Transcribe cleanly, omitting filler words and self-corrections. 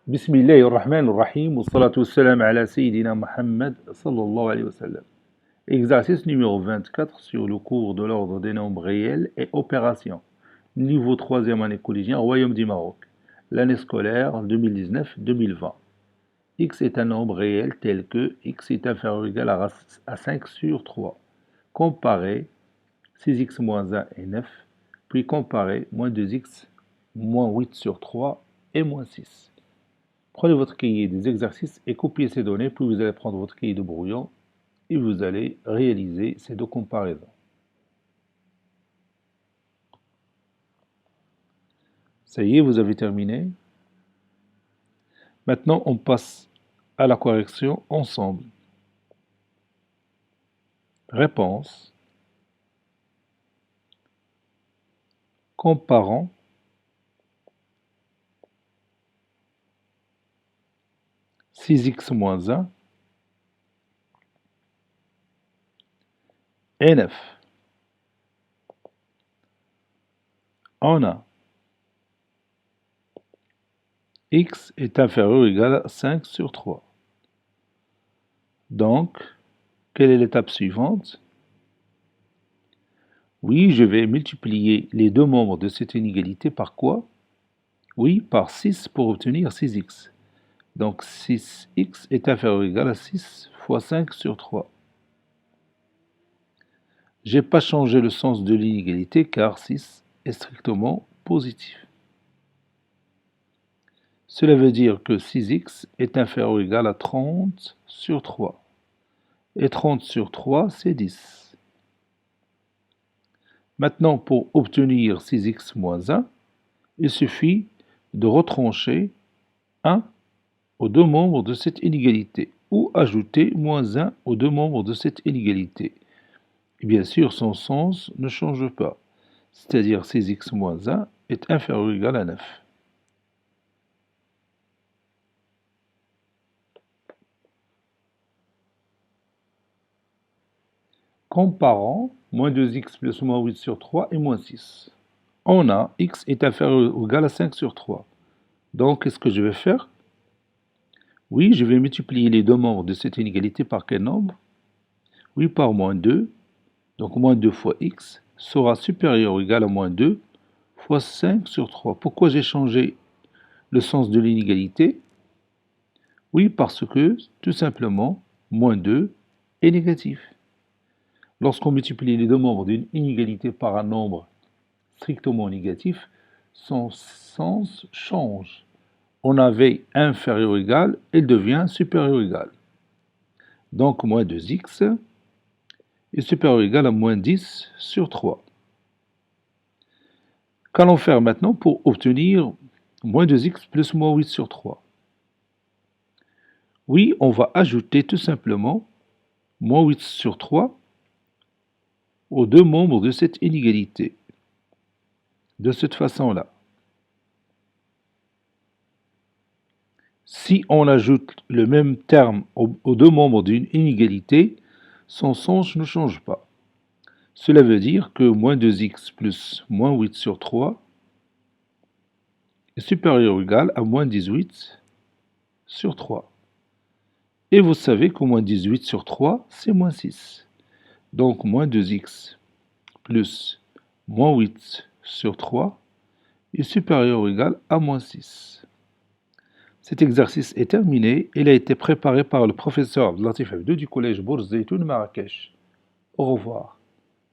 بسم الله الرحمن الرحيم والصلاة والسلام على سيدنا Muhammad sallallahu alayhi wa sallam. Exercice numéro 24 sur le cours de l'ordre des nombres réels et opérations. Niveau 3e année collégien, Royaume du Maroc. L'année scolaire 2019-2020. X est un nombre réel tel que x est inférieur ou égal à 5 sur 3. Comparez 6x moins 1 et 9, puis comparez moins 2x moins 8 sur 3 et moins 6. Prenez votre cahier des exercices et copiez ces données, puis vous allez prendre votre cahier de brouillon et vous allez réaliser ces deux comparaisons. Ça y est, vous avez terminé. Maintenant, on passe à la correction ensemble. Réponse. Comparant. Six x moins 1 et 9. On a x est inférieur ou égal à 5 sur 3. Donc, quelle est l'étape suivante? Oui, je vais multiplier les deux membres de cette inégalité par quoi? Oui, par 6 pour obtenir 6x. Donc 6x est inférieur ou égal à 6 fois 5 sur 3. Je n'ai pas changé le sens de l'inégalité car 6 est strictement positif. Cela veut dire que 6x est inférieur ou égal à 30 sur 3. Et 30 sur 3, c'est 10. Maintenant, pour obtenir 6x moins 1, il suffit de retrancher 1 aux deux membres de cette inégalité ou ajouter moins 1 aux deux membres de cette inégalité. Et bien sûr, son sens ne change pas, c'est-à-dire 6x moins 1 est inférieur ou égal à 9. Comparant moins 2x plus moins 8 sur 3 et moins 6. On a x est inférieur ou égal à 5 sur 3. Donc, qu'est-ce que je vais faire? Oui, je vais multiplier les deux membres de cette inégalité par quel nombre? Oui, par moins 2. Donc, moins 2 fois x sera supérieur ou égal à moins 2 fois 5 sur 3. Pourquoi j'ai changé le sens de l'inégalité? Oui, parce que, tout simplement, moins 2 est négatif. Lorsqu'on multiplie les deux membres d'une inégalité par un nombre strictement négatif, son sens change. On avait inférieur ou égal, il devient supérieur ou égal. Donc, moins 2x est supérieur ou égal à moins 10 sur 3. Qu'allons faire maintenant pour obtenir moins 2x plus moins 8 sur 3? Oui, on va ajouter tout simplement moins 8 sur 3 aux deux membres de cette inégalité. De cette façon-là. Si on ajoute le même terme aux deux membres d'une inégalité, son sens ne change pas. Cela veut dire que moins 2x plus moins 8 sur 3 est supérieur ou égal à moins 18 sur 3. Et vous savez que moins 18 sur 3, c'est moins 6. Donc moins 2x plus moins 8 sur 3 est supérieur ou égal à moins 6. Cet exercice est terminé. Il a été préparé par le professeur Abdelatif Abdou du collège Bourz Zeytoun Marrakech. Au revoir.